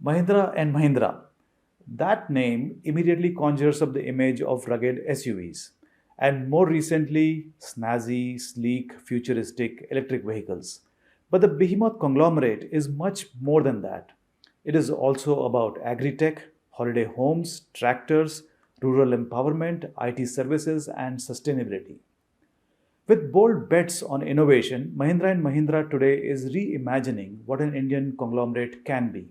Mahindra and Mahindra. That name immediately conjures up the image of rugged SUVs, and more recently, snazzy, sleek, futuristic electric vehicles. But the behemoth conglomerate is much more than that. It is also about agri-tech, holiday homes, tractors, rural empowerment, IT services, and sustainability. With bold bets on innovation, Mahindra and Mahindra today is reimagining what an Indian conglomerate can be.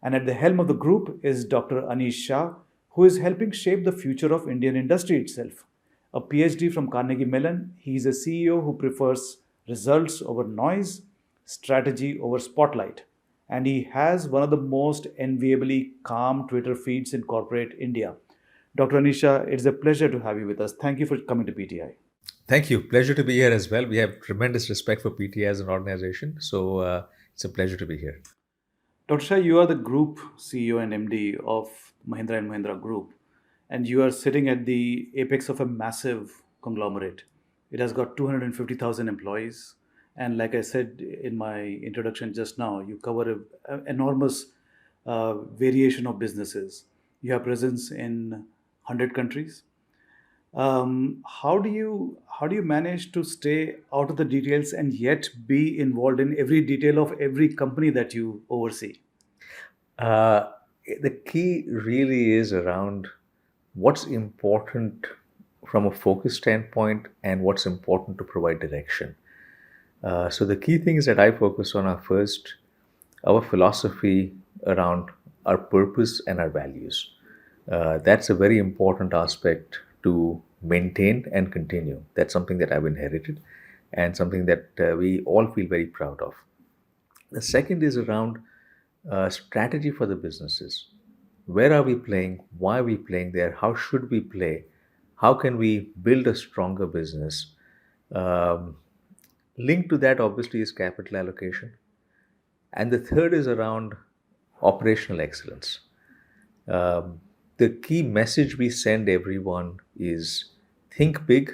And at the helm of the group is Dr. Anish Shah, who is helping shape the future of Indian industry itself. A PhD from Carnegie Mellon, he is a CEO who prefers results over noise, strategy over spotlight. And he has one of the most enviably calm Twitter feeds in corporate India. Dr. Anisha, it's a pleasure to have you with us. Thank you for coming to PTI. Thank you. Pleasure to be here as well. We have tremendous respect for PT as an organization. So it's a pleasure to be here. Dr. Shah, you are the group CEO and MD of Mahindra and Mahindra Group, and you are sitting at the apex of a massive conglomerate. It has got 250,000 employees, and like I said in my introduction just now, you cover an enormous variation of businesses. You have presence in 100 countries. How do you manage to stay out of the details and yet be involved in every detail of every company that you oversee? Uh, the key really is around what's important from a focus standpoint and what's important to provide direction. So the key things that I focus on are first our philosophy around our purpose and our values. That's a very important aspect to maintain and continue. That's something that I've inherited and something that we all feel very proud of. The second is around strategy for the businesses. Where are we playing? Why are we playing there? How should we play? How can we build a stronger business? Um, Linked to that, obviously, is capital allocation. And the third is around operational excellence. Um, the key message we send everyone is think big,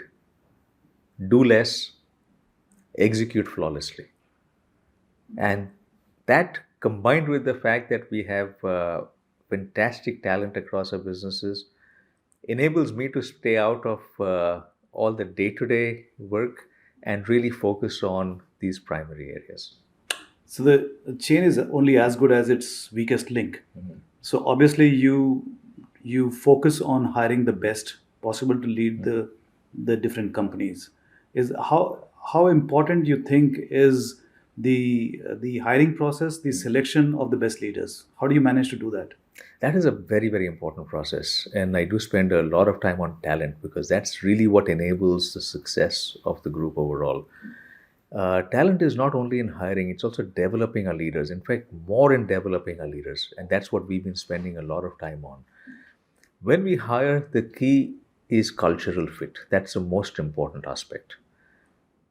do less, execute flawlessly. And that combined with the fact that we have fantastic talent across our businesses enables me to stay out of all the day to day work and really focus on these primary areas. So the chain is only as good as its weakest link. So obviously you focus on hiring the best possible to lead the different companies. Is how important you think is the hiring process, the selection of the best leaders? How do you manage to do that? That is a very, very important process. And I do spend a lot of time on talent because that's really what enables the success of the group overall. Talent is not only in hiring, it's also developing our leaders. In fact, more in developing our leaders. And that's what we've been spending a lot of time on. When we hire, the key is cultural fit. That's the most important aspect.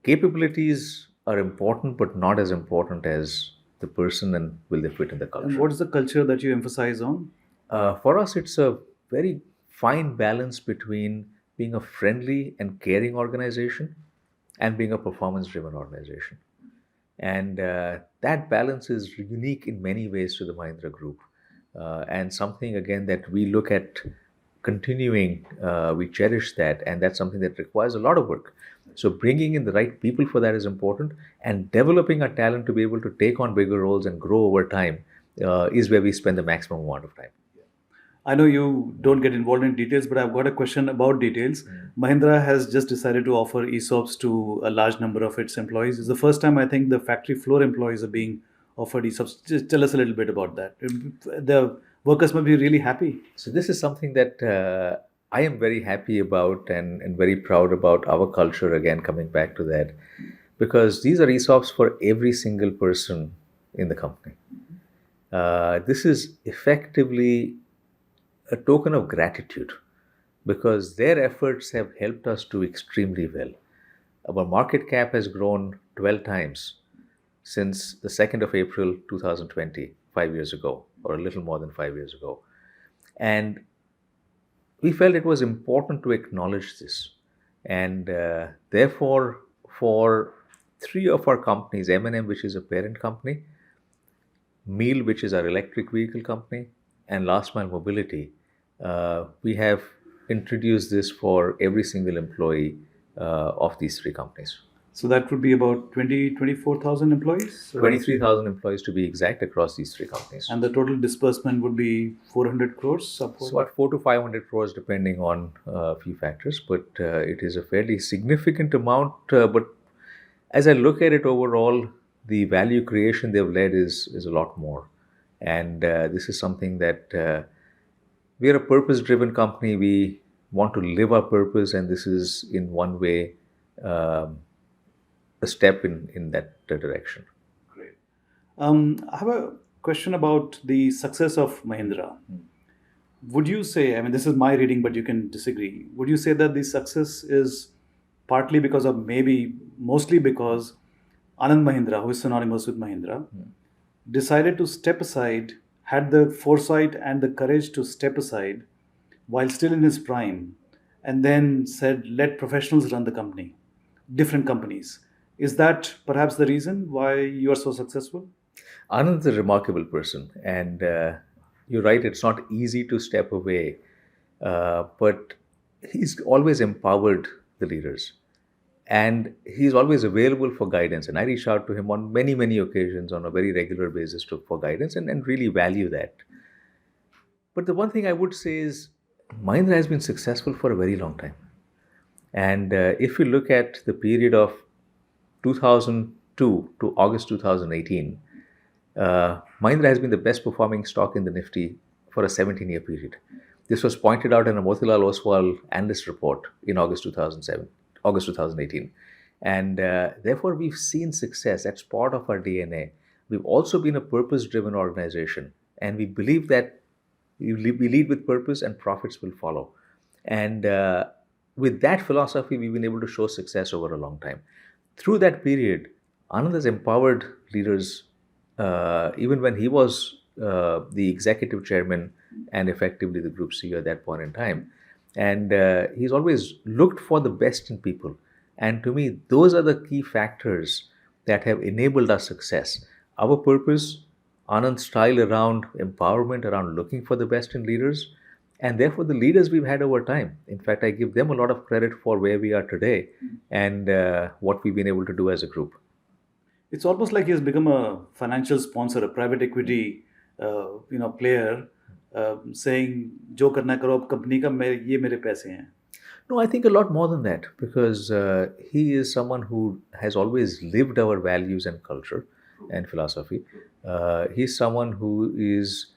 Capabilities are important, but not as important as the person and will they fit in the And culture. what is the culture that you emphasize on? For us, it's a very fine balance between being a friendly and caring organization and being a performance driven organization. And that balance is unique in many ways to the Mahindra Group. And something, again, that we look at continuing, we cherish that. And that's something that requires a lot of work. So, bringing in the right people for that is important. And developing our talent to be able to take on bigger roles and grow over time is where we spend the maximum amount of time. I know you don't get involved in details, but I've got a question about details. Mahindra has just decided to offer ESOPs to a large number of its employees. It's the first time I think the factory floor employees are being offered ESOPs. Just tell us a little bit about that. The workers must be really happy. So this is something that I am very happy about and very proud about our culture again coming back to that because these are ESOPs for every single person in the company. This is effectively a token of gratitude because their efforts have helped us do extremely well. Our market cap has grown 12 times since the 2nd of April 2020, 5 years ago, or a little more than 5 years ago. And we felt it was important to acknowledge this. And therefore, for three of our companies, M&M, which is a parent company, Meal, which is our electric vehicle company, and Last Mile Mobility. We have introduced this for every single employee of these three companies. So that would be about 24,000 employees? 23,000 employees to be exact across these three companies. And the total disbursement would be 400 crores upward? So about 4 to 500 crores depending on a few factors, but it is a fairly significant amount. But as I look at it overall, the value creation they've led is a lot more. And this is something that we are a purpose driven company. We want to live our purpose, and this is in one way um, a step in that direction. Great. I have a question about the success of Mahindra. Would you say, I mean, this is my reading, but you can disagree. Would you say that the success is partly because of maybe mostly because Anand Mahindra, who is synonymous with Mahindra, decided to step aside, had the foresight and the courage to step aside while still in his prime, and then said, let professionals run the company, different companies. Is that perhaps the reason why you are so successful? Anand is a remarkable person, and you're right, it's not easy to step away, but he's always empowered the leaders, and he's always available for guidance. And I reach out to him on many, many occasions on a very regular basis for guidance and really value that. But the one thing I would say is Mahindra has been successful for a very long time. And if you look at the period of 2002 to August 2018, Mahindra has been the best performing stock in the Nifty for a 17-year period. This was pointed out in a Motilal Oswal analyst report in August 2018. And therefore, we've seen success. That's part of our DNA. We've also been a purpose driven organization. And we believe that we lead with purpose and profits will follow. And with that philosophy, we've been able to show success over a long time. Through that period, Anand has empowered leaders, even when he was the executive chairman and effectively the group CEO at that point in time. And he's always looked for the best in people. And to me, those are the key factors that have enabled our success. Our purpose, Anand's style around empowerment, around looking for the best in leaders, and therefore the leaders we've had over time. In fact, I give them a lot of credit for where we are today and what we've been able to do as a group. It's almost like he has become a financial sponsor, a private equity, player, saying, "जो करना करो अब company का मैं ये मेरे पैसे हैं." No, I think a lot more than that because he is someone who has always lived our values and culture and philosophy. He's someone who is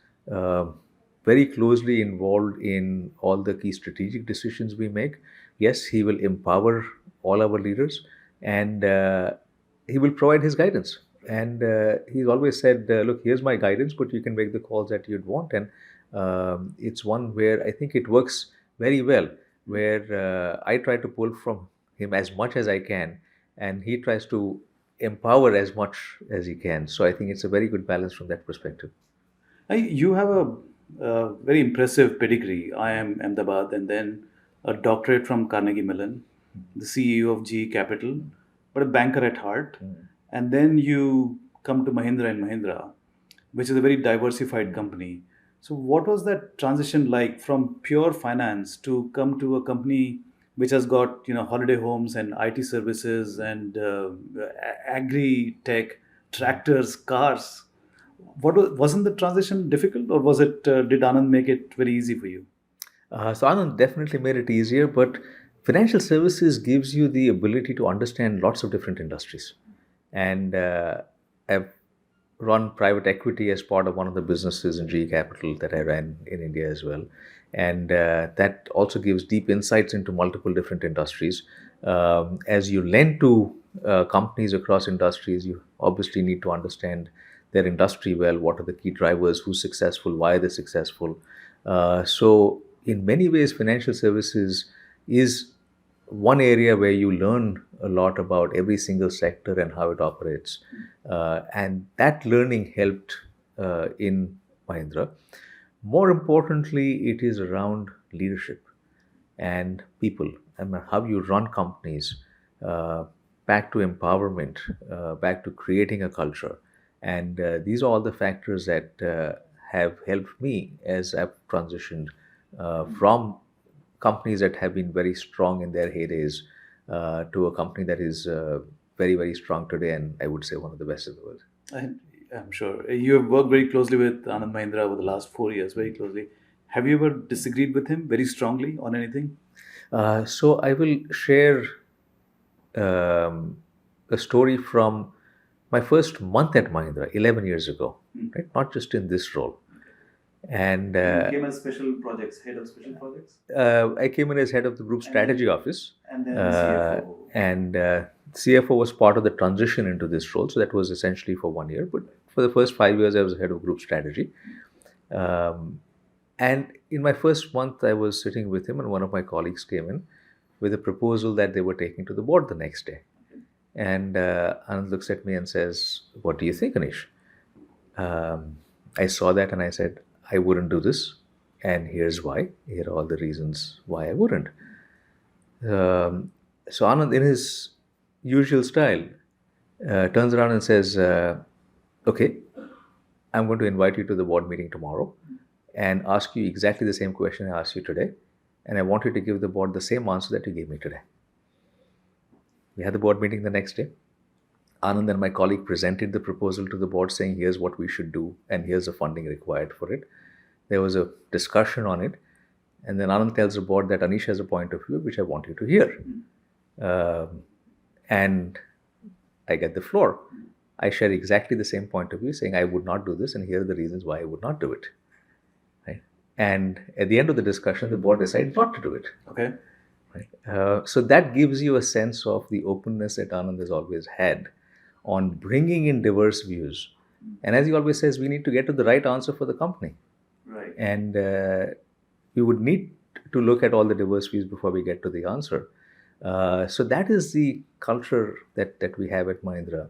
very closely involved in all the key strategic decisions we make. Yes, he will empower all our leaders and he will provide his guidance. And he's always said, look, here's my guidance, but you can make the calls that you'd want. And it's one where I think it works very well, where I try to pull from him as much as I can, and he tries to empower as much as he can. So I think it's a very good balance from that perspective. You have a very impressive pedigree. I am Ahmedabad, and then a doctorate from Carnegie Mellon, the CEO of GE Capital, but a banker at heart. And then you come to Mahindra and Mahindra, which is a very diversified company. So, what was that transition like from pure finance to come to a company which has got holiday homes and IT services and agri tech, tractors, cars? Wasn't the transition difficult, or was it? Did Anand make it very easy for you? So Anand definitely made it easier, but financial services gives you the ability to understand lots of different industries. And I've run private equity as part of one of the businesses in GE Capital that I ran in India as well. And that also gives deep insights into multiple different industries. As you lend to companies across industries, you obviously need to understand their industry well. What are the key drivers? Who's successful? Why they're successful? So, in many ways, financial services is one area where you learn a lot about every single sector and how it operates. And that learning helped in Mahindra. More importantly, it is around leadership and people and how you run companies, back to empowerment, back to creating a culture. And these are all the factors that have helped me as I've transitioned from companies that have been very strong in their heydays to a company that is very, very strong today, and I would say one of the best in the world. I, I'm sure you have worked very closely with Anand Mahindra over the last 4 years, very closely. Have you ever disagreed with him very strongly on anything? So I will share a story from my first month at Mahindra 11 years ago, right? Not just in this role. And You came as special projects, head of special projects, I came in as head of the group strategy office, and then CFO. and CFO was part of the transition into this role. So that was essentially for 1 year. But for the first 5 years, I was head of group strategy. And in my first month, I was sitting with him, and one of my colleagues came in with a proposal that they were taking to the board the next day. And Anand looks at me and says, "What do you think, Anish?" I saw that and I said, "I wouldn't do this. And here's why. Here are all the reasons why I wouldn't." So Anand, in his usual style, turns around and says, "Okay, I'm going to invite you to the board meeting tomorrow and ask you exactly the same question I asked you today. And I want you to give the board the same answer that you gave me today." We had the board meeting the next day. Anand and my colleague presented the proposal to the board saying, "Here's what we should do, and here's the funding required for it." There was a discussion on it. And then Anand tells the board that Anish has a point of view which I want you to hear. And I get the floor. I share exactly the same point of view, saying I would not do this, and here are the reasons why I would not do it. Right? And at the end of the discussion, the board decided not to do it. Okay. Right? So that gives you a sense of the openness that Anand has always had on bringing in diverse views. And as he always says, we need to get to the right answer for the company. Right. And we would need to look at all the diverse views before we get to the answer. So that is the culture that we have at Mahindra,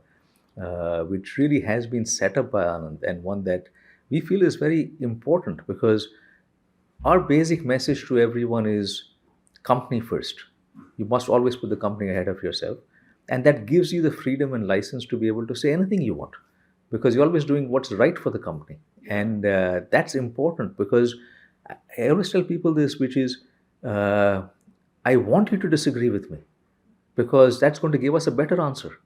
which really has been set up by Anand, and one that we feel is very important, because our basic message to everyone is company first. You must always put the company ahead of yourself. And that gives you the freedom and license to be able to say anything you want, because you're always doing what's right for the company. And that's important, because I always tell people this, which is, I want you to disagree with me, because that's going to give us a better answer.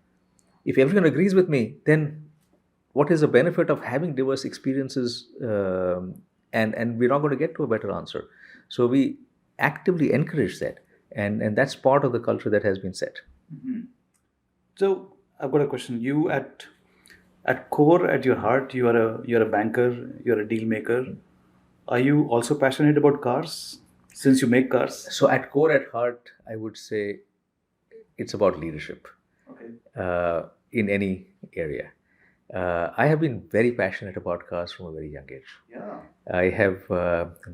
If everyone agrees with me, then what is the benefit of having diverse experiences, and we're not going to get to a better answer. So we actively encourage that, and that's part of the culture that has been set. So I've got a question. You at core, at your heart, you're a banker, you're a deal maker. Are you also passionate about cars, since you make cars? So at core, at heart, I would say it's about leadership. Okay. In any area. I have been very passionate about cars from a very young age. Yeah. I have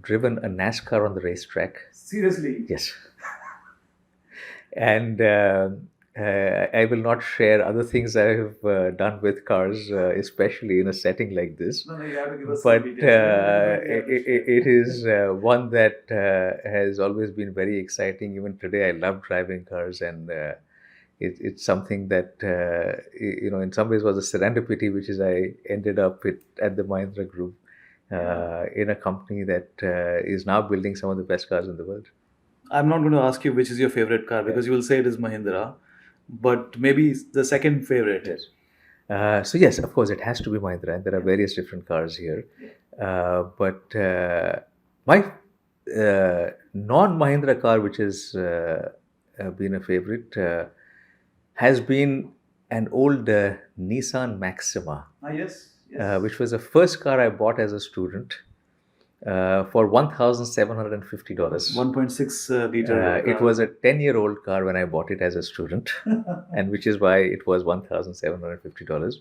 driven a NASCAR on the racetrack. Seriously? Yes. And I will not share other things I have done with cars, especially in a setting like this. No, you have to give us But some details. it is one that has always been very exciting. Even today, I love driving cars, and it's something that in some ways was a serendipity, which is I ended up at the Mahindra Group in a company that is now building some of the best cars in the world. I'm not going to ask you which is your favorite car, because you will say it is Mahindra, but maybe it's the second favorite. Yes. So yes, of course, it has to be Mahindra, and there are various different cars here. But my non-Mahindra car, which has been a favorite, has been an old Nissan Maxima, Yes. which was the first car I bought as a student for $1,750. 1.6 liter. It was a 10-year-old car when I bought it as a student, and which is why it was $1,750.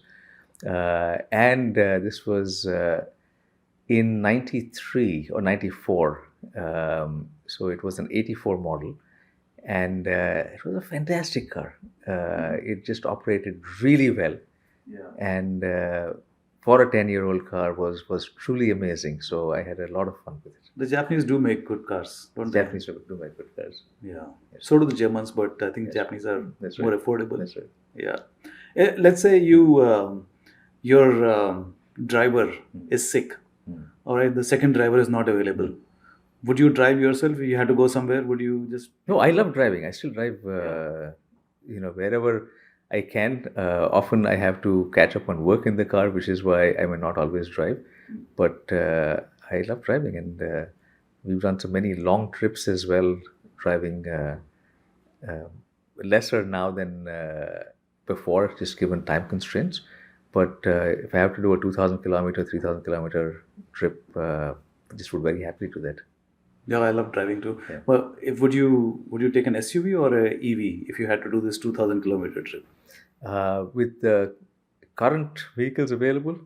And this was in 93 or 94. So it was an 84 model. And it was a fantastic car. It just operated really well. Yeah. And for a 10-year-old car was truly amazing. So I had a lot of fun with it. The Japanese do make good cars, don't they? Japanese do make good cars. Yeah. So do the Germans, but I think Yes. Japanese are That's more right. affordable. That's right. Yeah. Let's say you your driver is sick, all right, the second driver is not available, would you drive yourself? If you had to go somewhere, would you just? No, I love driving. I still drive, wherever I can. Often I have to catch up on work in the car, which is why I may not always drive. But I love driving, and we've done so many long trips as well, driving. Uh, Lesser now than before, just given time constraints. But if I have to do a 2,000 kilometer, 3,000 kilometer trip, just would very happily do that. Yeah, I love driving too. Yeah. Well, if would you take an SUV or a EV if you had to do this 2,000 kilometer trip? With the current vehicles available,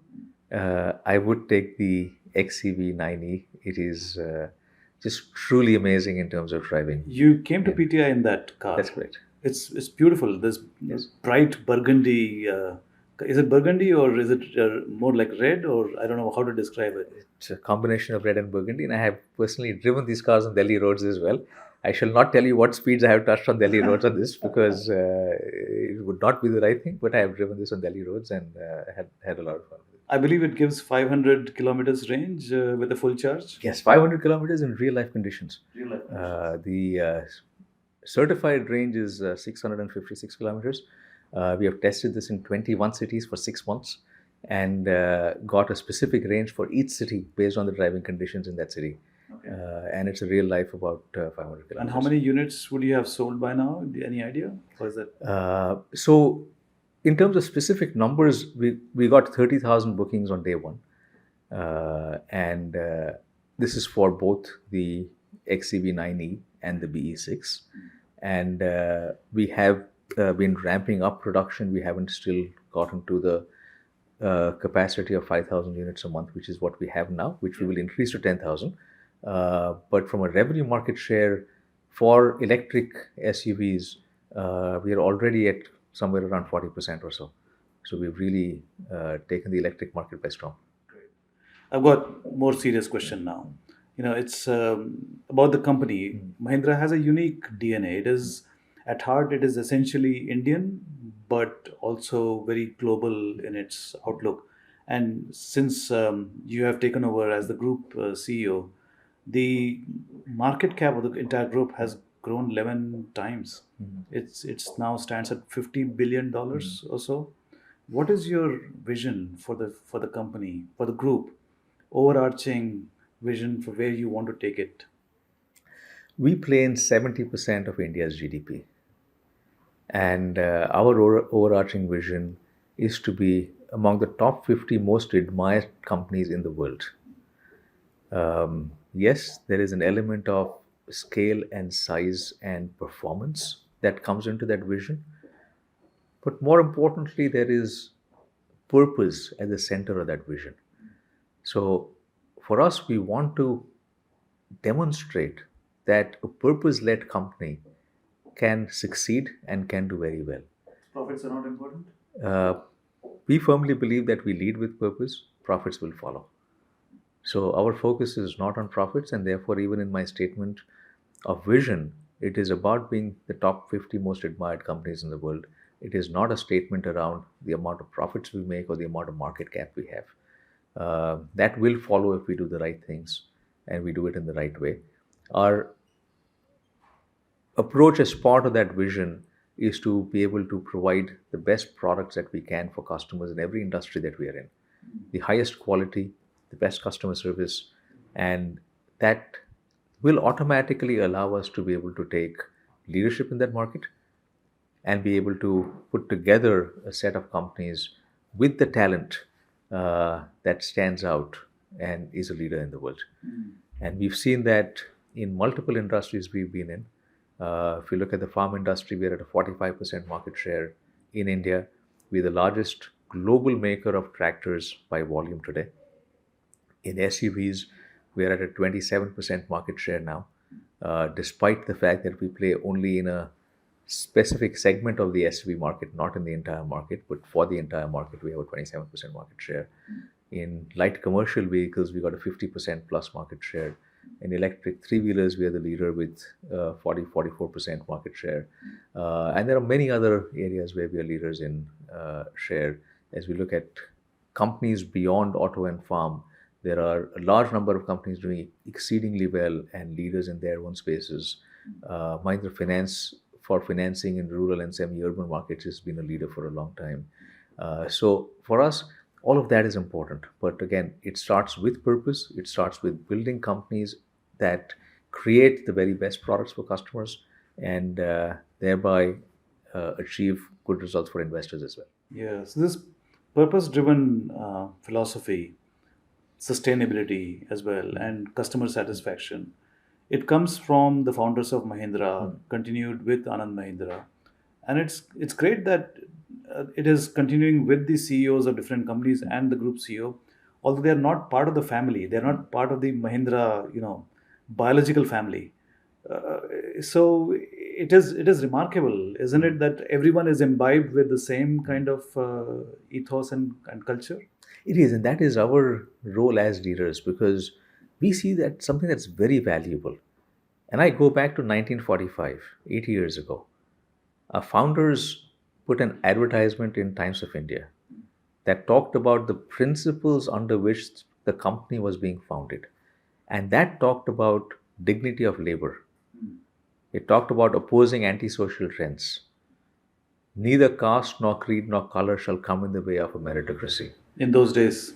I would take the XEV 9E. It is just truly amazing in terms of driving. You came to Yeah. PTI in that car. That's great. It's beautiful. This Yes. bright burgundy. Is it burgundy or is it more like red, or I don't know how to describe it. It's a combination of red and burgundy, and I have personally driven these cars on Delhi roads as well. I shall not tell you what speeds I have touched on Delhi roads on this because it would not be the right thing. But I have driven this on Delhi roads and had a lot of fun with it. I believe it gives 500 kilometers range with a full charge. Yes, 500 kilometers in real life conditions. Real life. The certified range is 656 kilometers. We have tested this in 21 cities for 6 months and got a specific range for each city based on the driving conditions in that city. Okay. And it's a real life about 500 kilometers. And how many units would you have sold by now? Any idea? Or is that? So, in terms of specific numbers, we got 30,000 bookings on day one. And this is for both the XCV 9E and the BE6. And we have been ramping up production. We haven't still gotten to the capacity of 5,000 units a month, which is what we have now, which we will increase to 10,000. But from a revenue market share for electric SUVs, we are already at somewhere around 40% or so. So we've really taken the electric market by storm. I've got more serious question now. It's about the company. Mahindra has a unique DNA. It is, at heart, it is essentially Indian, but also very global in its outlook. And since you have taken over as the group CEO, the market cap of the entire group has grown 11 times. It's now stands at $50 billion or so. What is your vision for the company, for the group, overarching vision for where you want to take it? We play in 70% of India's GDP. And our overarching vision is to be among the top 50 most admired companies in the world. Yes, there is an element of scale and size and performance that comes into that vision. But more importantly, there is purpose at the center of that vision. So for us, we want to demonstrate that a purpose led company can succeed and can do very well. Profits are not important. We firmly believe that we lead with purpose, profits will follow. So our focus is not on profits, and therefore, even in my statement of vision, it is about being the top 50 most admired companies in the world. It is not a statement around the amount of profits we make or the amount of market cap we have. That will follow if we do the right things and we do it in the right way. Our approach as part of that vision is to be able to provide the best products that we can for customers in every industry that we are in. The highest quality, the best customer service, and that will automatically allow us to be able to take leadership in that market and be able to put together a set of companies with the talent that stands out and is a leader in the world. And we've seen that in multiple industries we've been in. If you look at the farm industry, we're at a 45% market share in India. We're the largest global maker of tractors by volume today. In SUVs, we're at a 27% market share now, despite the fact that we play only in a specific segment of the SUV market, not in the entire market, but for the entire market, we have a 27% market share. In light commercial vehicles, we got a 50% plus market share. In electric three-wheelers, we are the leader with 44% market share. And there are many other areas where we are leaders in share. As we look at companies beyond auto and farm. There are a large number of companies doing exceedingly well and leaders in their own spaces. Mahindra Finance for financing in rural and semi-urban markets has been a leader for a long time. So for us, all of that is important. But again, it starts with purpose. It starts with building companies that create the very best products for customers and thereby achieve good results for investors as well. Yeah, so this purpose driven philosophy, sustainability as well, and customer satisfaction, it comes from the founders of Mahindra, continued with Anand Mahindra. And it's great that it is continuing with the CEOs of different companies and the group CEO, although they are not part of the family, they're not part of the Mahindra, biological family. Uh, so it is remarkable, isn't it, that everyone is imbibed with the same kind of ethos and culture. It is, and that is our role as leaders because we see that something that's very valuable. And I go back to 1945, 80 years ago. Our founders put an advertisement in Times of India that talked about the principles under which the company was being founded. And that talked about dignity of labor. It talked about opposing antisocial trends. Neither caste nor creed nor color shall come in the way of a meritocracy. In those days,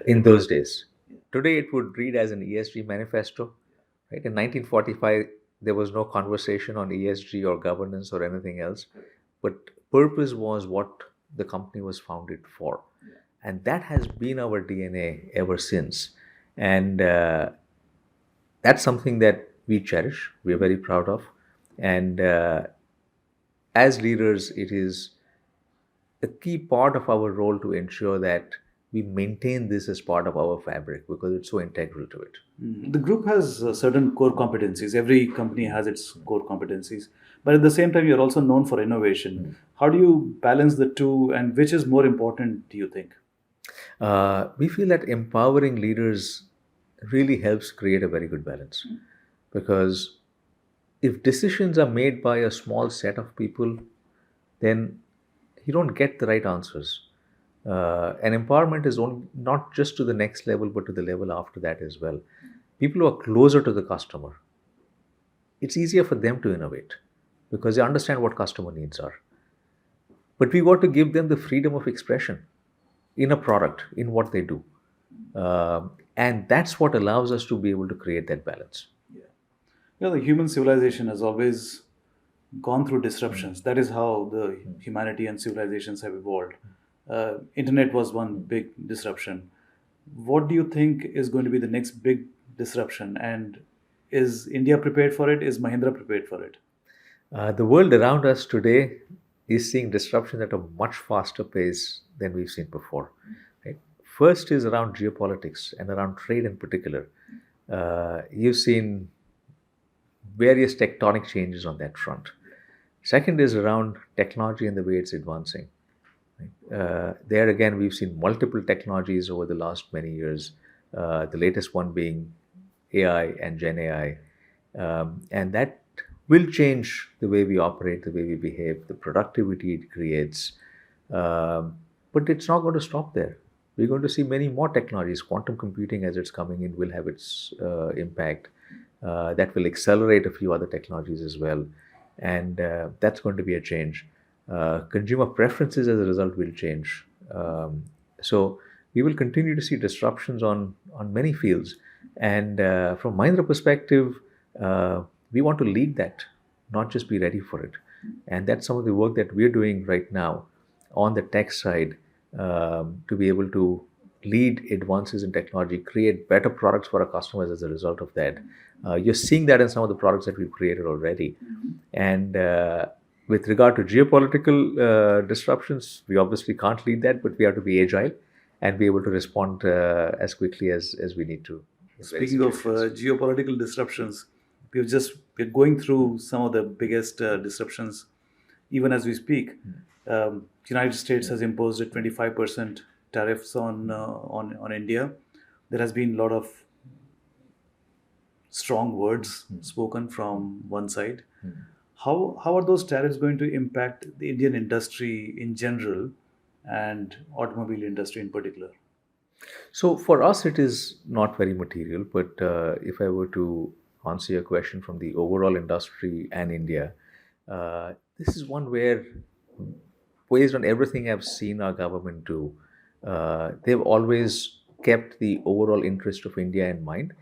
In those days. Today, it would read as an ESG manifesto. Right? In 1945, there was no conversation on ESG or governance or anything else, but purpose was what the company was founded for. And that has been our DNA ever since. And that's something that we cherish, we're very proud of. And as leaders, it is a key part of our role to ensure that we maintain this as part of our fabric because it's so integral to it. The group has certain core competencies. Every company has its core competencies, but at the same time, you're also known for innovation. How do you balance the two, and which is more important, do you think? We feel that empowering leaders really helps create a very good balance because if decisions are made by a small set of people, then you don't get the right answers. And empowerment is not just to the next level, but to the level after that as well. People who are closer to the customer, it's easier for them to innovate because they understand what customer needs are. But we got to give them the freedom of expression in a product, in what they do. And that's what allows us to be able to create that balance. The human civilization has always gone through disruptions. That is how the humanity and civilizations have evolved. Internet was one big disruption. What do you think is going to be the next big disruption? And is India prepared for it? Is Mahindra prepared for it? The world around us today is seeing disruption at a much faster pace than we've seen before. Right? First is around geopolitics and around trade in particular. You've seen various tectonic changes on that front. Second is around technology and the way it's advancing. There again, we've seen multiple technologies over the last many years. The latest one being AI and Gen AI, and that will change the way we operate, the way we behave, the productivity it creates. But it's not going to stop there. We're going to see many more technologies. Quantum computing, as it's coming in, will have its impact. That will accelerate a few other technologies as well, and that's going to be a change. Consumer preferences as a result will change. So we will continue to see disruptions on many fields. And from Mahindra perspective, we want to lead that, not just be ready for it. And that's some of the work that we're doing right now on the tech side to be able to lead advances in technology, create better products for our customers as a result of that. You're seeing that in some of the products that we've created already. And with regard to geopolitical disruptions, we obviously can't lead that, but we have to be agile and be able to respond as quickly as we need to. Speaking of geopolitical disruptions, we're going through some of the biggest disruptions, even as we speak. United States has imposed a 25% tariffs on India. There has been a lot of strong words spoken from one side. How are those tariffs going to impact the Indian industry in general? and automobile industry in particular? So for us, it is not very material. But if I were to answer your question from the overall industry and India, this is one where, based on everything I've seen our government do, they've always kept the overall interest of India in mind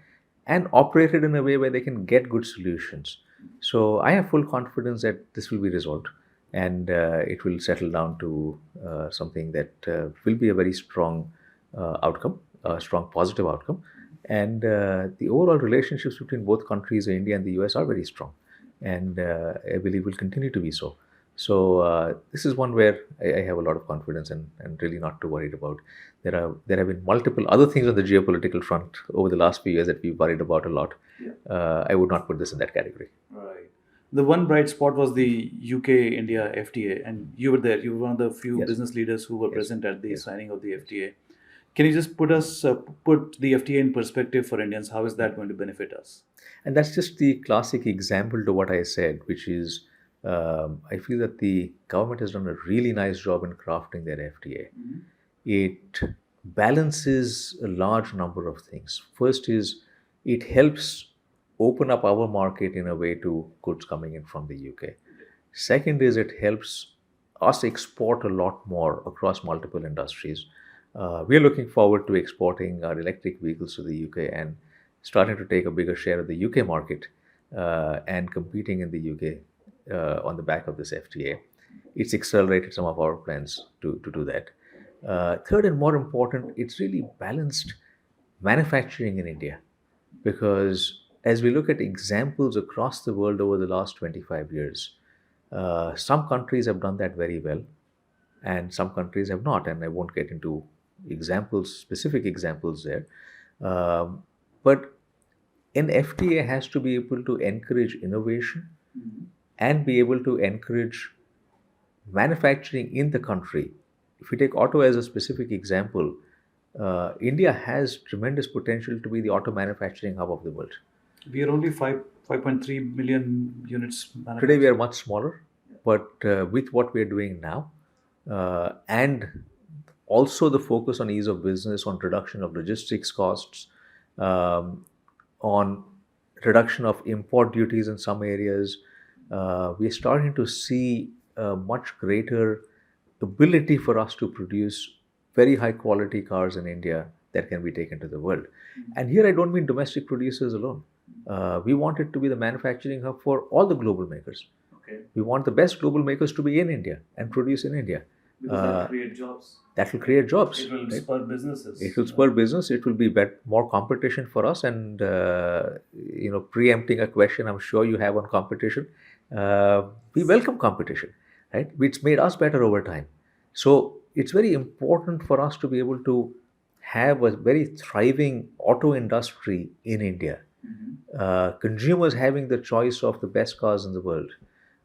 and operated in a way where they can get good solutions. So I have full confidence that this will be resolved, and it will settle down to something that will be a very strong outcome, a strong positive outcome. And the overall relationships between both countries, India and the US, are very strong, and I believe will continue to be so. So this is one where I have a lot of confidence, and really not too worried about. There have been multiple other things on the geopolitical front over the last few years that we've worried about a lot. Yeah. I would not put this in that category. Right. The one bright spot was the UK India FTA, and you were there. You were one of the few Yes. business leaders who were Yes. present at the Yes. signing of the FTA. Can you just put the FTA in perspective for Indians? How is that going to benefit us? And that's just the classic example to what I said, which is I feel that the government has done a really nice job in crafting their FTA. It balances a large number of things. First is it helps open up our market in a way to goods coming in from the UK. Second is it helps us export a lot more across multiple industries. We are looking forward to exporting our electric vehicles to the UK and starting to take a bigger share of the UK market and competing in the UK on the back of this FTA. It's accelerated some of our plans to do that. Third and more important, it's really balanced manufacturing in India, because as we look at examples across the world over the last 25 years, some countries have done that very well and some countries have not, and I won't get into examples, specific examples there. But an FTA has to be able to encourage innovation and be able to encourage manufacturing in the country. If we take auto as a specific example, India has tremendous potential to be the auto manufacturing hub of the world. We are only 5.3 million units Today manufactured. we are much smaller, but with what we are doing now, and also the focus on ease of business, on reduction of logistics costs, on reduction of import duties in some areas, we are starting to see a much greater ability for us to produce very high quality cars in India that can be taken to the world. And here I don't mean domestic producers alone. We want it to be the manufacturing hub for all the global makers. Okay. We want the best global makers to be in India and produce in India. Because that will create jobs. That will create jobs. It will right? spur businesses. It will spur business. It will be more competition for us. And preempting a question I'm sure you have on competition, we welcome competition, right? It's made us better over time. So it's very important for us to be able to have a very thriving auto industry in India. Consumers having the choice of the best cars in the world,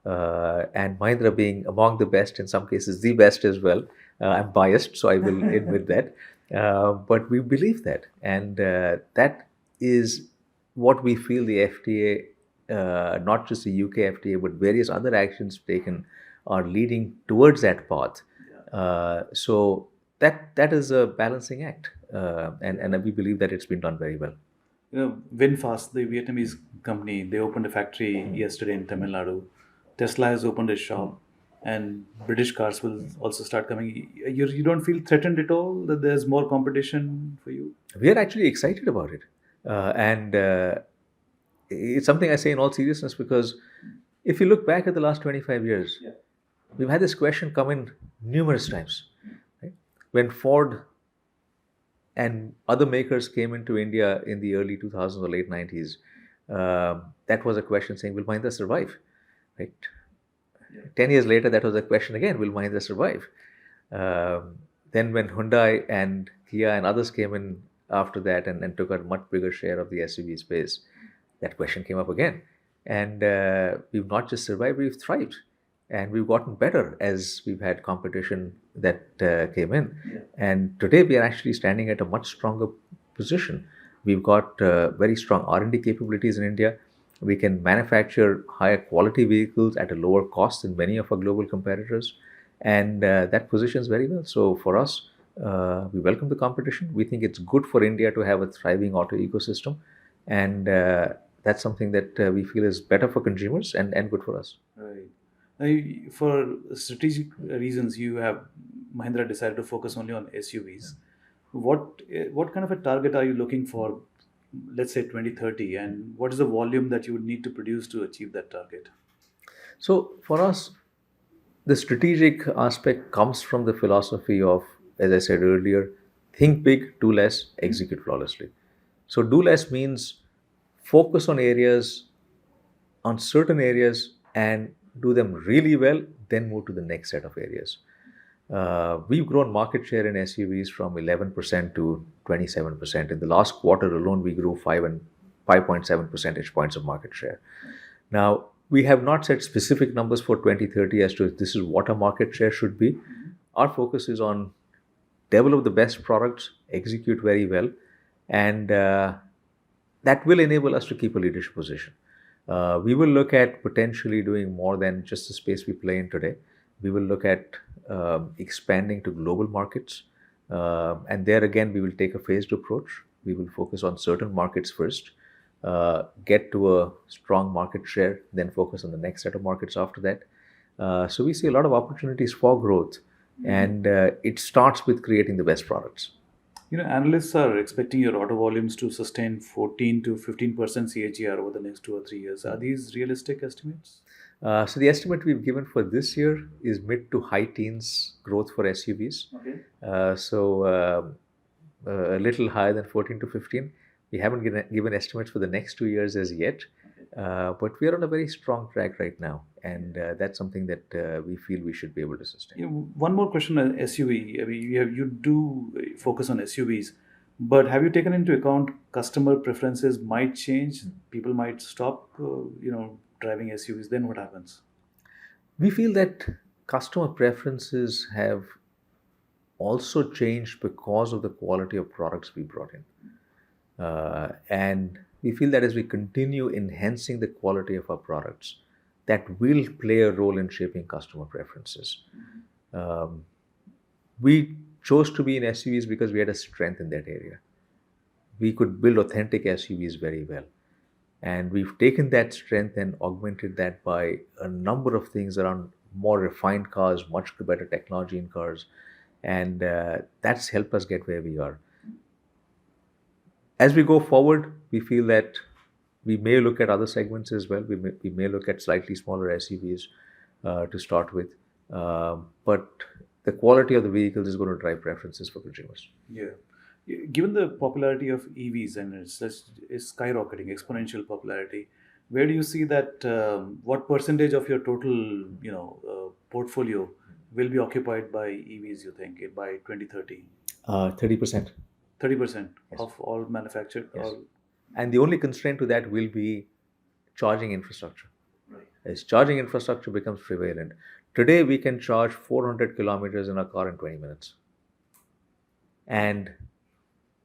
and Mahindra being among the best, in some cases the best as well. I'm biased, so I will admit that. But we believe that, and that is what we feel the FTA, not just the UK FTA, but various other actions taken are leading towards that path. So that is a balancing act, and we believe that it's been done very well. Vinfast, the Vietnamese company, they opened a factory yesterday in Tamil Nadu. Tesla has opened a shop, and British cars will also start coming. You don't feel threatened at all that there's more competition for you? We are actually excited about it, and it's something I say in all seriousness, because if you look back at the last 25 years, we've had this question come in numerous times. Right? When Ford and other makers came into India in the early 2000s or late 90s, that was a question saying, will Mahindra survive? Right? 10 years later, that was a question again, will Mahindra survive? Then when Hyundai and Kia and others came in after that and took a much bigger share of the SUV space, that question came up again. And we've not just survived, we've thrived. And we've gotten better as we've had competition that came in. And today we are actually standing at a much stronger position. We've got very strong R&D capabilities in India. We can manufacture higher quality vehicles at a lower cost than many of our global competitors. and that positions very well. So for us, we welcome the competition. We think it's good for India to have a thriving auto ecosystem, and that's something that we feel is better for consumers and good for us. Right. For strategic reasons, you have Mahindra decided to focus only on SUVs. What kind of a target are you looking for, let's say 2030, and what is the volume that you would need to produce to achieve that target? So for us, the strategic aspect comes from the philosophy of, as I said earlier, think big, do less, execute flawlessly. So do less means focus on certain areas and do them really well, then move to the next set of areas. We've grown market share in SUVs from 11% to 27%. In the last quarter alone, we grew 5.7 percentage points of market share. Now, we have not set specific numbers for 2030 as to this is what our market share should be. Our focus is on develop the best products, execute very well, and that will enable us to keep a leadership position. We will look at potentially doing more than just the space we play in today. We will look at expanding to global markets. And there again, we will take a phased approach. We will focus on certain markets first, get to a strong market share, then focus on the next set of markets after that. So we see a lot of opportunities for growth, and it starts with creating the best products. Analysts are expecting your auto volumes to sustain 14 to 15% CAGR over the next 2 or 3 years. Are these realistic estimates? So the estimate we've given for this year is mid to high teens growth for SUVs. Okay. A little higher than 14 to 15. We haven't given estimates for the next 2 years as yet, but we are on a very strong track right now, and that's something that we feel we should be able to sustain. One more question on SUV. I mean, you do focus on SUVs, but have you taken into account customer preferences might change? People might stop, driving SUVs. Then what happens? We feel that customer preferences have also changed because of the quality of products we brought in. And we feel that as we continue enhancing the quality of our products, that will play a role in shaping customer preferences. We chose to be in SUVs because we had a strength in that area. We could build authentic SUVs very well. And we've taken that strength and augmented that by a number of things around more refined cars, much better technology in cars. And that's helped us get where we are. As we go forward, we feel that we may look at other segments as well. We may look at slightly smaller SUVs to start with. But the quality of the vehicles is going to drive preferences for consumers. Yeah. Given the popularity of EVs and it's skyrocketing, exponential popularity, where do you see that? What percentage of your total, portfolio will be occupied by EVs? You think by 2030? 30%. 30% Yes. of all manufactured. Yes. All, And the only constraint to that will be charging infrastructure. right. As charging infrastructure becomes prevalent, today we can charge 400 kilometers in a car in 20 minutes. And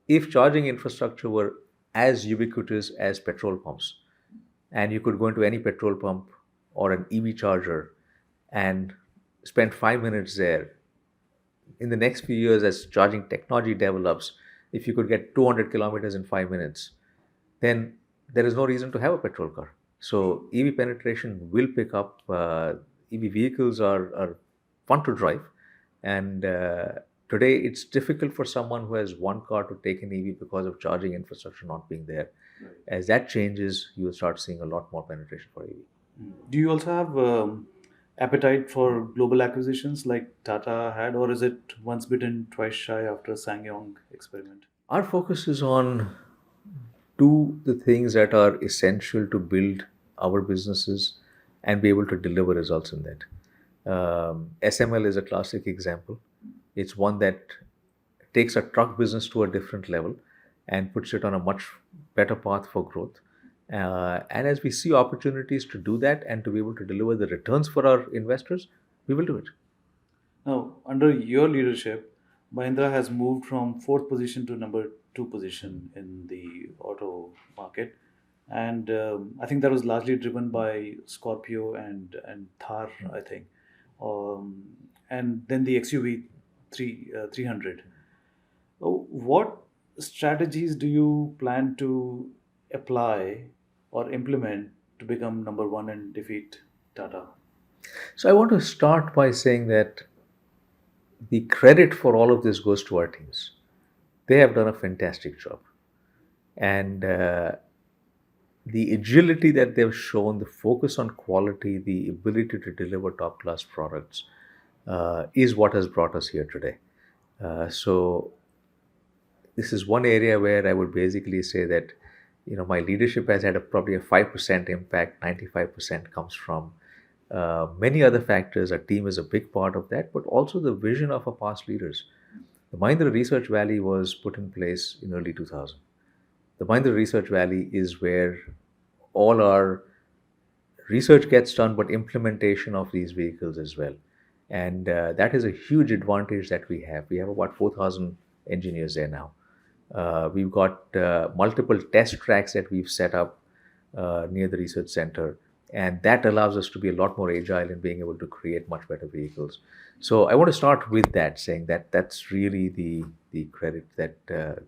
if charging infrastructure were as ubiquitous as petrol pumps, and you could go into any petrol pump or an EV charger and spend 5 minutes there, in the next few years, as charging technology develops, if you could get 200 kilometers in 5 minutes, then there is no reason to have a petrol car. So EV penetration will pick up. EV vehicles are fun to drive, and today it's difficult for someone who has one car to take an EV because of charging infrastructure not being there. Right. As that changes, you will start seeing a lot more penetration for EV. Do you also have appetite for global acquisitions like Tata had, or is it once bitten, twice shy after SsangYong experiment? Our focus is on do the things that are essential to build our businesses and be able to deliver results in that. SML is a classic example. It's one that takes a truck business to a different level and puts it on a much better path for growth. And as we see opportunities to do that and to be able to deliver the returns for our investors, we will do it. Now, under your leadership, Mahindra has moved from fourth position to number two position in the auto market, and I think that was largely driven by Scorpio and Thar. I think. Um, and then the XUV 300. What strategies do you plan to apply or implement to become number one and defeat Tata? So I want to start by saying that the credit for all of this goes to our teams. They have done a fantastic job. And the agility that they've shown, the focus on quality, the ability to deliver top class products is what has brought us here today. So this is one area where I would basically say that my leadership has had probably a 5% impact. 95% comes from many other factors. Our team is a big part of that, but also the vision of our past leaders. The Mahindra Research Valley was put in place in early 2000. The Mahindra Research Valley is where all our research gets done, but implementation of these vehicles as well. And that is a huge advantage that we have. We have about 4,000 engineers there now. We've got multiple test tracks that we've set up near the research center, and that allows us to be a lot more agile in being able to create much better vehicles. So I want to start with that, saying that that's really the credit that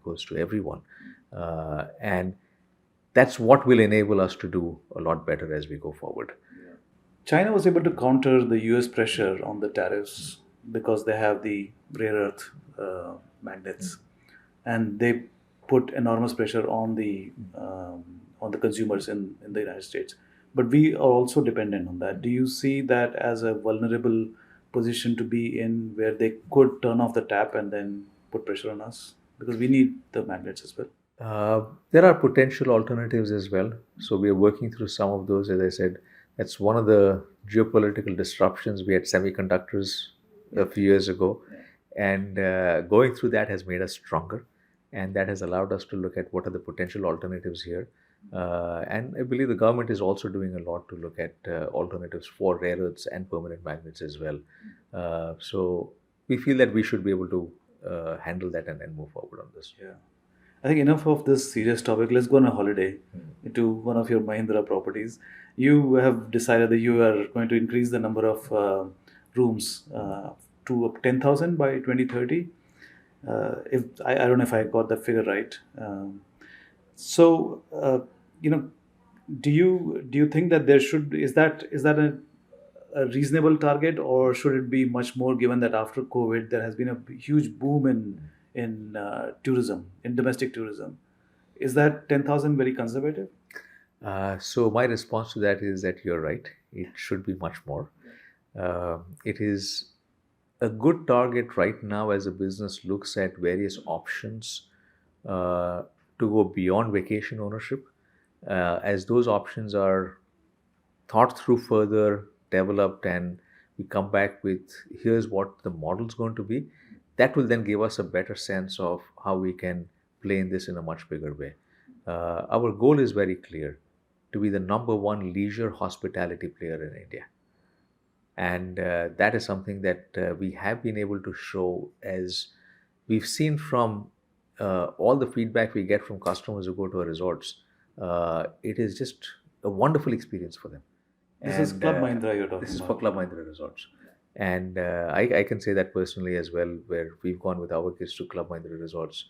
goes to everyone, and that's what will enable us to do a lot better as we go forward. China was able to counter the US pressure on the tariffs because they have the rare earth magnets, and they put enormous pressure on the consumers in the United States. But we are also dependent on that. Do you see that as a vulnerable position to be in, where they could turn off the tap and then put pressure on us? Because we need the magnets as well. There are potential alternatives as well. So we are working through some of those. As I said, that's one of the geopolitical disruptions. We had semiconductors a few years ago, and going through that has made us stronger, and that has allowed us to look at what are the potential alternatives here. And I believe the government is also doing a lot to look at alternatives for rare earths and permanent magnets as well. So we feel that we should be able to handle that and move forward on this. Yeah. I think enough of this serious topic. Let's go on a holiday to one of your Mahindra properties. You have decided that you are going to increase the number of rooms to 10,000 by 2030. If I don't know if I got that figure right. So you know, do you think that there should is that a reasonable target, or should it be much more, given that after COVID there has been a huge boom in tourism, in domestic tourism? Is that 10,000 very conservative? So my response to that is that you're right. It should be much more. It is a good target right now as a business looks at various options to go beyond vacation ownership. As those options are thought through further, developed, and we come back with here's what the model's going to be, that will then give us a better sense of how we can play in this in a much bigger way. Our goal is very clear, to be the number one leisure hospitality player in India. And that is something that we have been able to show, as we've seen from all the feedback we get from customers who go to our resorts. It is just a wonderful experience for them. This is Club Mahindra you're talking This is about. for Club Mahindra Resorts. And I can say that personally as well, where we've gone with our kids to Club Mahindra Resorts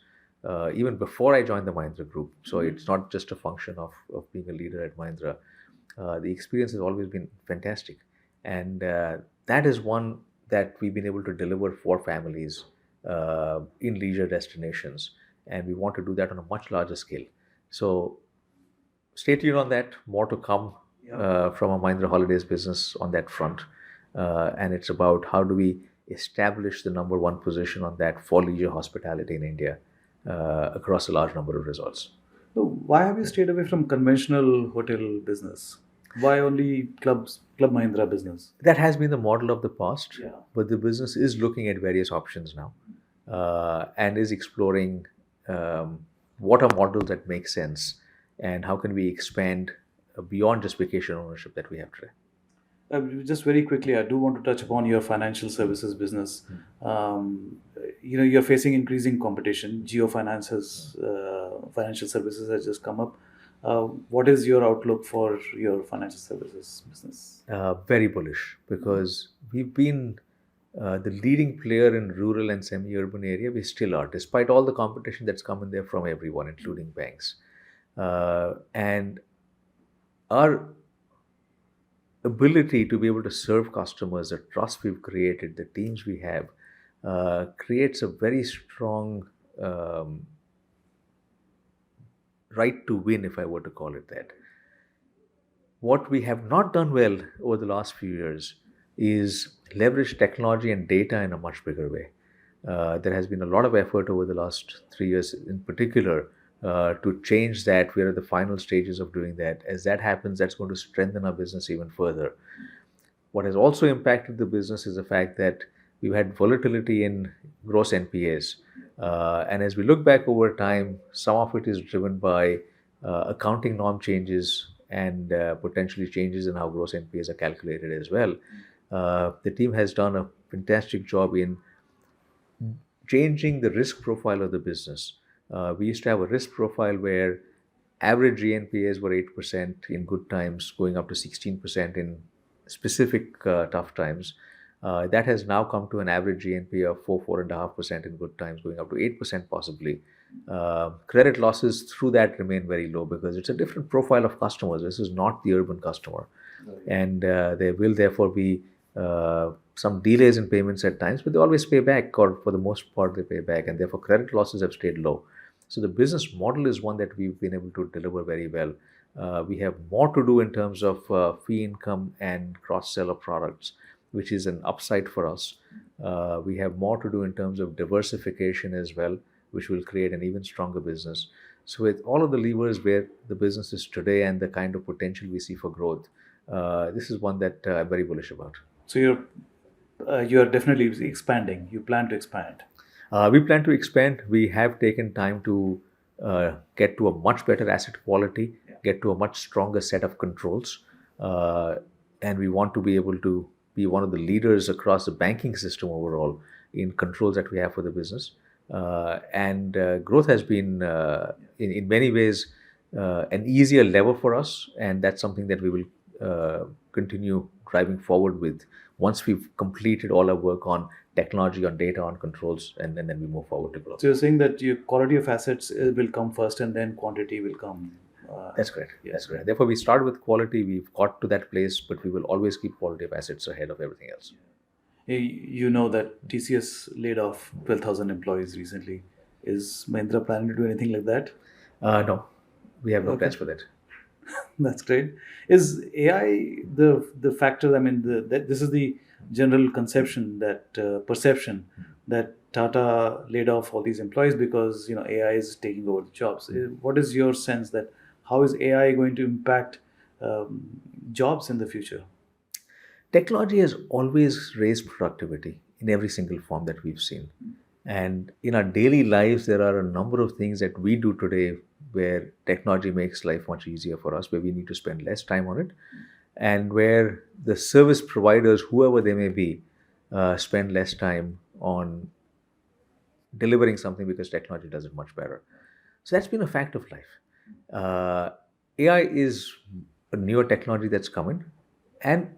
even before I joined the Mahindra Group. So it's not just a function of being a leader at Mahindra. The experience has always been fantastic. And that is one that we've been able to deliver for families in leisure destinations. And we want to do that on a much larger scale. So stay tuned on that. More to come from our Mahindra Holidays business on that front. And it's about how do we establish the number one position on that for leisure hospitality in India across a large number of resorts. So why have you stayed away from conventional hotel business? Why only Club Mahindra business? That has been the model of the past, Yeah. but the business is looking at various options now and is exploring what are models that make sense and how can we expand beyond just vacation ownership that we have today. Just very quickly, I do want to touch upon your financial services business. You're facing increasing competition. Geo Finance's financial services has just come up. What is your outlook for your financial services business? Very bullish, because we've been the leading player in rural and semi-urban area. We still are, despite all the competition that's come in there from everyone, including banks. And our ability to be able to serve customers, the trust we've created, the teams we have, creates a very strong right to win, if I were to call it that. What we have not done well over the last few years is leverage technology and data in a much bigger way. There has been a lot of effort over the last 3 years in particular to change that. We're at the final stages of doing that. As that happens, that's going to strengthen our business even further. What has also impacted the business is the fact that we've had volatility in gross NPAs. And as we look back over time, some of it is driven by accounting norm changes and potentially changes in how gross NPAs are calculated as well. The team has done a fantastic job in changing the risk profile of the business. We used to have a risk profile where average GNPAs were 8% in good times, going up to 16% in specific tough times. That has now come to an average GNPA of 4.5% in good times, going up to 8% possibly. Credit losses through that remain very low because it's a different profile of customers. This is not the urban customer. And there will therefore be some delays in payments at times, but they always pay back, or for the most part, they pay back, and therefore credit losses have stayed low. So the business model is one that we've been able to deliver very well. We have more to do in terms of fee income and cross-sell of products, which is an upside for us. We have more to do in terms of diversification as well, which will create an even stronger business. So with all of the levers where the business is today and the kind of potential we see for growth, this is one that I'm very bullish about. So you're definitely expanding. You plan to expand. We plan to expand. We have taken time to get to a much better asset quality, get to a much stronger set of controls, and we want to be able to be one of the leaders across the banking system overall in controls that we have for the business. And growth has been, in many ways, an easier lever for us, and that's something that we will continue driving forward with once we've completed all our work on technology, on data, on controls, and then we move forward to growth. So you're saying that your quality of assets will come first, and then quantity will come. That's correct. That's correct. Therefore, we start with quality. We've got to that place, but we will always keep quality of assets ahead of everything else. You know that TCS laid off 12,000 employees recently. Is Mahindra planning to do anything like that? No, we have no plans for that. That's great. Is AI the factor? I mean, this is the general conception, that perception that Tata laid off all these employees because AI is taking over the jobs. What is your sense that how is AI going to impact jobs in the future? Technology has always raised productivity in every single form that we've seen. And in our daily lives, there are a number of things that we do today where technology makes life much easier for us, where we need to spend less time on it, and where the service providers, whoever they may be, spend less time on delivering something because technology does it much better. So that's been a fact of life. AI is a newer technology that's coming, and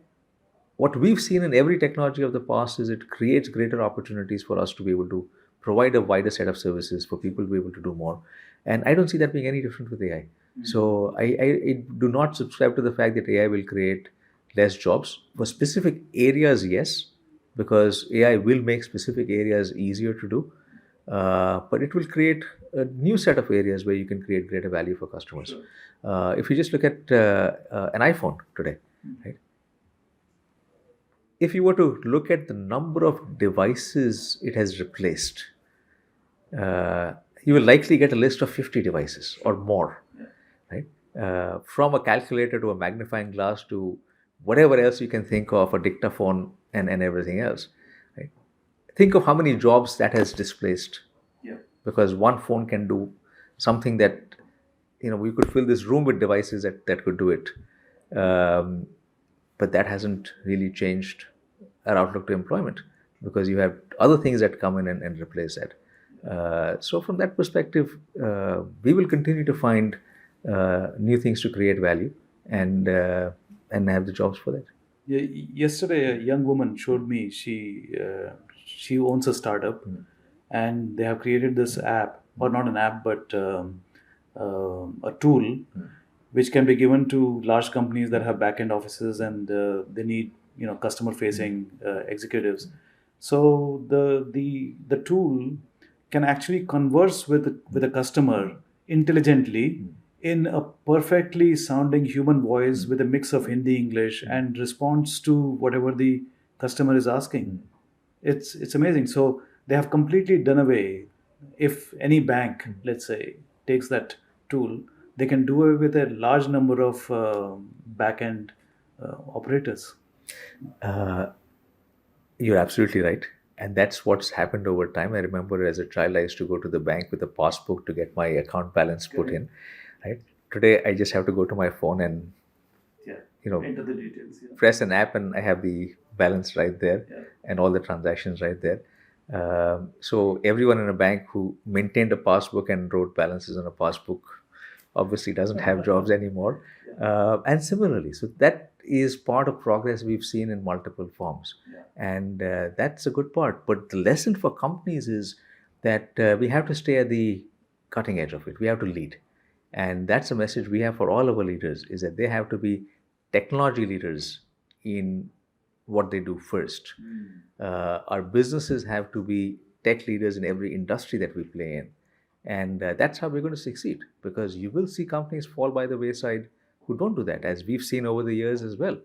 what we've seen in every technology of the past is it creates greater opportunities for us to be able to provide a wider set of services for people to be able to do more. And I don't see that being any different with AI. So I do not subscribe to the fact that AI will create less jobs. For specific areas, yes, because AI will make specific areas easier to do. But it will create a new set of areas where you can create greater value for customers. If you just look at an iPhone today, right? If you were to look at the number of devices it has replaced, you will likely get a list of 50 devices or more, right? From a calculator to a magnifying glass to whatever else you can think of, a dictaphone and everything else, right? Think of how many jobs that has displaced. Because one phone can do something that, we could fill this room with devices that could do it. But that hasn't really changed our outlook to employment because you have other things that come in and replace that. So from that perspective, we will continue to find new things to create value and have the jobs for that. Yesterday, a young woman showed me she owns a startup, and they have created this app, or not an app, but a tool which can be given to large companies that have back end offices, and they need customer facing executives. So the tool can actually converse with a customer intelligently in a perfectly sounding human voice with a mix of Hindi, English, and responds to whatever the customer is asking. It's amazing. So they have completely done away. If any bank, let's say, takes that tool, they can do away with a large number of back end operators. You're absolutely right. And that's what's happened over time. I remember as a child, I used to go to the bank with a passbook to get my account balance put in. Right. Today, I just have to go to my phone and Yeah. you know Enter the details. Yeah. press an app, and I have the balance right there Yeah. and all the transactions right there. So everyone in a bank who maintained a passbook and wrote balances on a passbook obviously doesn't have jobs anymore. And similarly, so that is part of progress we've seen in multiple forms, and that's a good part. But the lesson for companies is that we have to stay at the cutting edge of it. We have to lead, and that's a message we have for all our leaders: is that they have to be technology leaders in what they do first. Our businesses have to be tech leaders in every industry that we play in. And that's how we're going to succeed, because you will see companies fall by the wayside who don't do that, as we've seen over the years as well.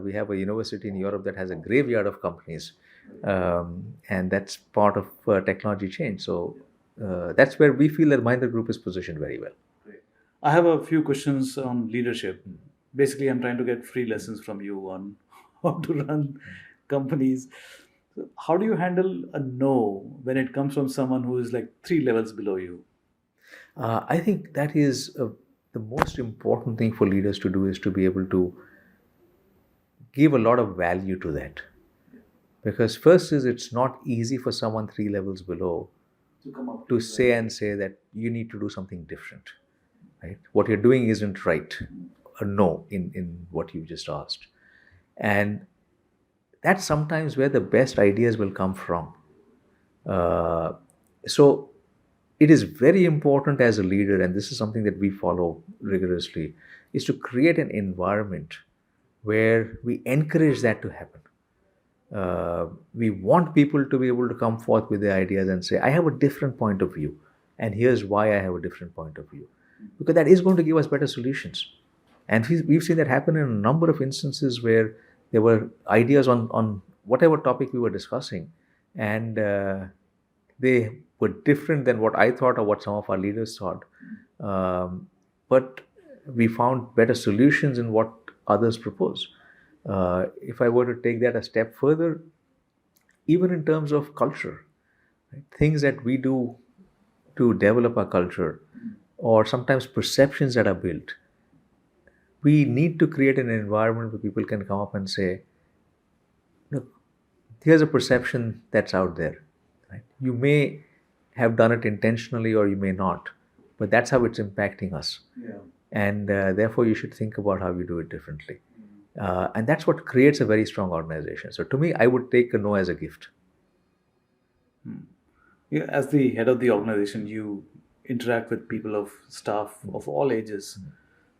We have a university in Europe that has a graveyard of companies, and that's part of technology change. So that's where we feel that Mahindra Group is positioned very well. I have a few questions on leadership. Basically, I'm trying to get free lessons from you on how to run companies. So how do you handle a no when it comes from someone who is like three levels below you? I think that is the most important thing for leaders to do, is to be able to give a lot of value to that. Because first is, it's not easy for someone three levels below To come up to say and say that you need to do something different. Right? What you're doing isn't right. A no in what you just asked. And that's sometimes where the best ideas will come from. Uh, so it is very important as a leader, and this is something that we follow rigorously, is to create an environment where we encourage that to happen. We want people to be able to come forth with their ideas and say, I have a different point of view, and here's why I have a different point of view. Because that is going to give us better solutions. And we've seen that happen in a number of instances where there were ideas on whatever topic we were discussing, and they were different than what I thought or what some of our leaders thought. But we found better solutions in what others propose. If I were to take that a step further, even in terms of culture, right, things that we do to develop our culture, or sometimes perceptions that are built, we need to create an environment where people can come up and say, look, here's a perception that's out there. Right? You may have done it intentionally or you may not, but that's how it's impacting us. Yeah. And therefore, you should think about how you do it differently. And that's what creates a very strong organization. So to me, I would take a no as a gift. Yeah, as the head of the organization, you interact with people of staff of all ages.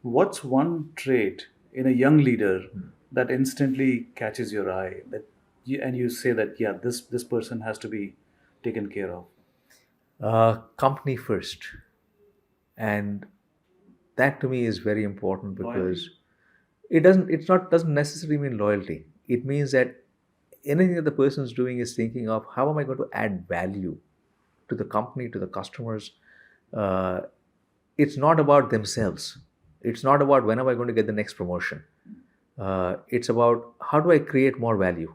What's one trait in a young leader that instantly catches your eye and you say that yeah, this person has to be taken care of? Company first. And that to me is very important, because it doesn't necessarily mean loyalty. It means that anything that the person is doing is thinking of, how am I going to add value to the company, to the customers. uh, it's not about themselves. It's not about when am I going to get the next promotion. It's about how do I create more value.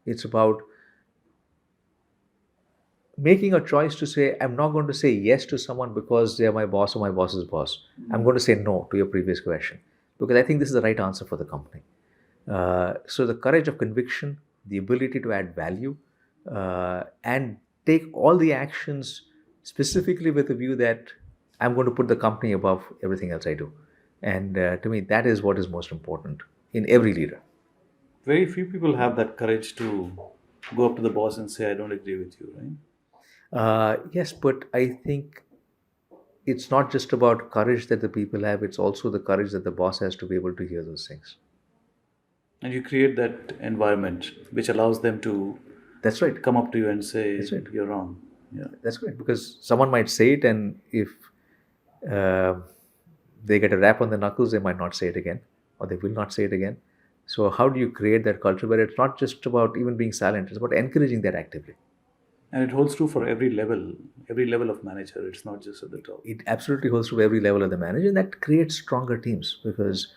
It's about making a choice to say, I'm not going to say yes to someone because they're my boss or my boss's boss. I'm going to say no to your previous question, because I think this is the right answer for the company. So the courage of conviction, the ability to add value, and take all the actions specifically with the view that I'm going to put the company above everything else I do. And to me, that is what is most important in every leader. Very few people have that courage to go up to the boss and say, I don't agree with you, right? Yes, but I think it's not just about courage that the people have, it's also the courage that the boss has to be able to hear those things. And you create that environment which allows them to That's right. come up to you and say, That's right. you're wrong. Yeah. That's right. Because someone might say it, and if uh, they get a rap on the knuckles, they might not say it again, or they will not say it again. So, how do you create that culture where it's not just about even being silent, it's about encouraging that actively? And it holds true for every level of manager. It's not just at the top. It absolutely holds to every level of the manager, and that creates stronger teams because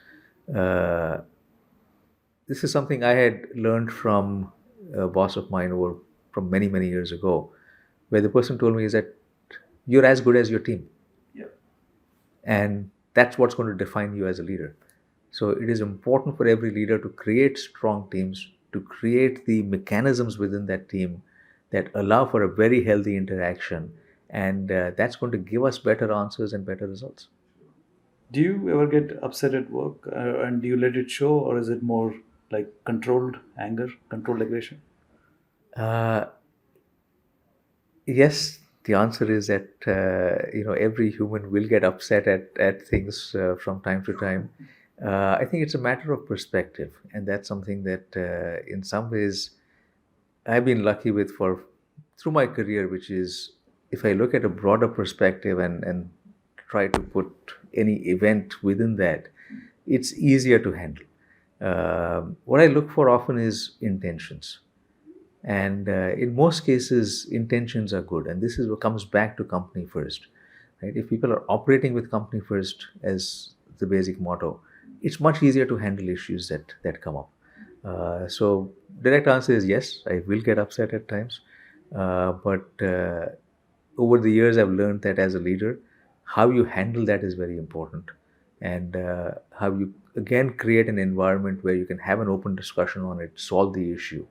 uh, this is something I had learned from a boss of mine over from many, many years ago, where the person told me is that you're as good as your team. Yeah. And that's what's going to define you as a leader. So it is important for every leader to create strong teams, to create the mechanisms within that team that allow for a very healthy interaction. And that's going to give us better answers and better results. Do you ever get upset at work and do you let it show, or is it more like controlled anger, controlled aggression? Uh, Yes, the answer is that every human will get upset at things from time to time. I think it's a matter of perspective, and that's something that, in some ways, I've been lucky with for through my career, which is if I look at a broader perspective and try to put any event within that, it's easier to handle. What I look for often is intentions, and in most cases intentions are good, and this is what comes back to company first, right? If people are operating with company first as the basic motto, it's much easier to handle issues that come up. So direct answer is yes, I will get upset at times, but over the years I've learned that as a leader, how you handle that is very important, and how you again create an environment where you can have an open discussion on it, solve the issue,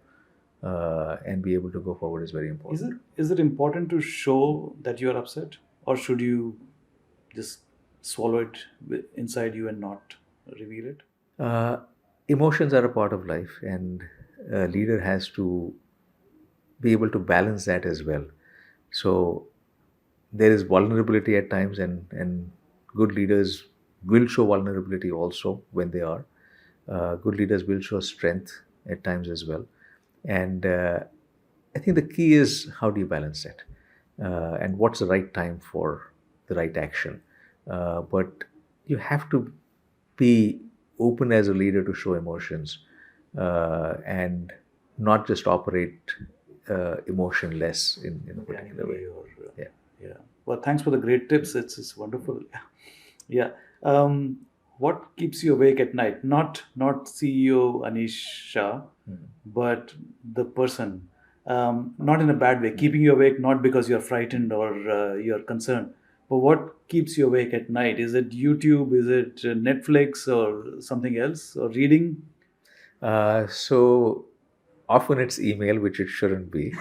and be able to go forward is very Is important. it is it important to show that you are upset, or should you just swallow it inside you and not reveal it? Uh, Emotions are a part of life, and a leader has to be able to balance that as well. So there is vulnerability at times, and good leaders will show vulnerability also when they are. Good leaders will show strength at times as well, and I think the key is how do you balance that, and what's the right time for the right action. But you have to be open as a leader to show emotions, and not just operate emotionless in a particular way. Mechanically, or Yeah. yeah. Well, thanks for the great tips. It's wonderful. Yeah. What keeps you awake at night? Not CEO Anish Shah, but the person. Not in a bad way. Keeping you awake not because you're frightened or you're concerned, but what keeps you awake at night? Is it YouTube? Is it Netflix or something else? Or reading? So often it's email, which it shouldn't be.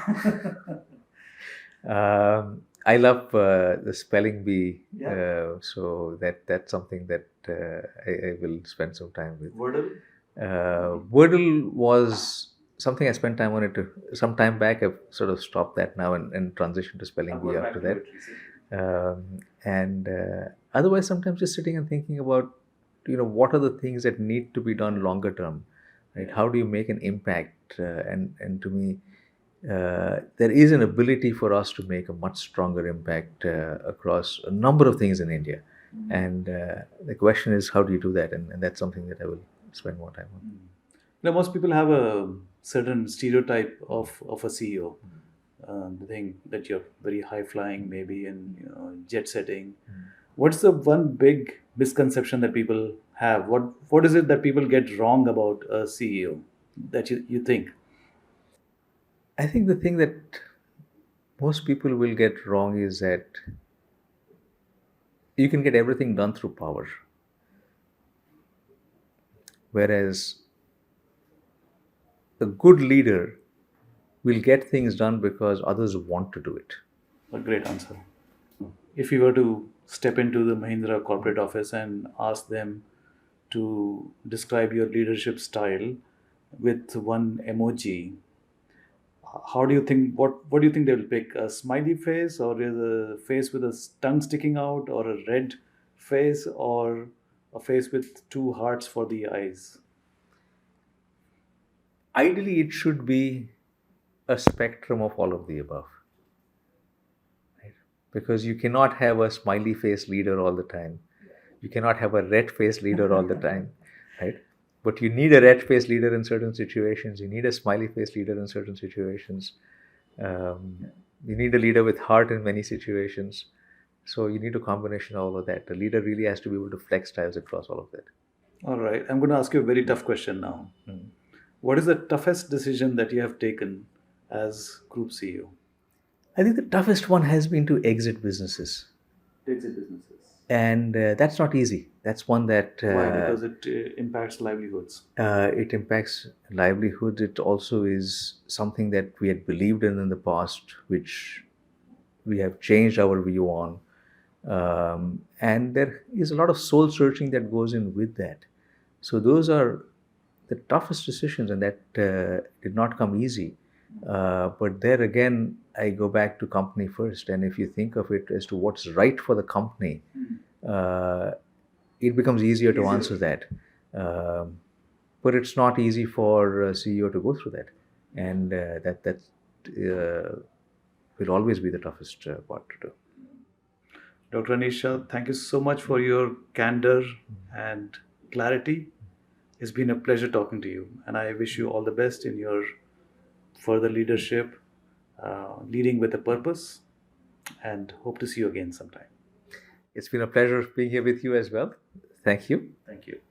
I love the spelling bee, Yeah. so that's something that I will spend some time with. Wordle? Wordle was something I spent time on it some time back. I've sort of stopped that now and transitioned to spelling I've bee got back after to that. it recently. And otherwise, sometimes just sitting and thinking about, what are the things that need to be done longer term, right? How do you make an impact? And to me, there is an ability for us to make a much stronger impact across a number of things in India. And the question is, how do you do that? And that's something that I will spend more time on. Most people have a certain stereotype of a CEO. They think that you're very high flying, maybe, and jet setting. What's the one big misconception that people have? What is it that people get wrong about a CEO that you think? I think the thing that most people will get wrong is that you can get everything done through power, whereas a good leader will get things done because others want to do it. A great answer. If you were to step into the Mahindra corporate office and ask them to describe your leadership style, with one emoji, how do you think, what do you think they will pick? A smiley face, or is a face with a tongue sticking out, or a red face, or a face with two hearts for the eyes? Ideally, it should be a spectrum of all of the above, right? Because you cannot have a smiley face leader all the time. You cannot have a red face leader all the time, right? But you need a red face leader in certain situations. You need a smiley face leader in certain situations. Um, you need a leader with heart in many situations. So you need a combination of all of that. The leader really has to be able to flex styles across all of that. All right, I'm going to ask you a very tough question now. What is the toughest decision that you have taken as group CEO? I think the toughest one has been to exit businesses. Exit businesses. And that's not easy. That's one that Why? Because it impacts livelihoods. it impacts livelihood. It also is something that we had believed in the past, which we have changed our view on. And there is a lot of soul searching that goes in with that. So those are the toughest decisions, and that did not come easy. But there again, I go back to company first. And if you think of it as to what's right for the company, uh, it becomes easier to answer that. But it's not easy for a CEO to go through that. And that will always be the toughest part to do. Dr. Anisha, thank you so much for your candor and clarity. It's been a pleasure talking to you, and I wish you all the best in your further leadership, leading with a purpose, and hope to see you again sometime. It's been a pleasure being here with you as well. Thank you. Thank you.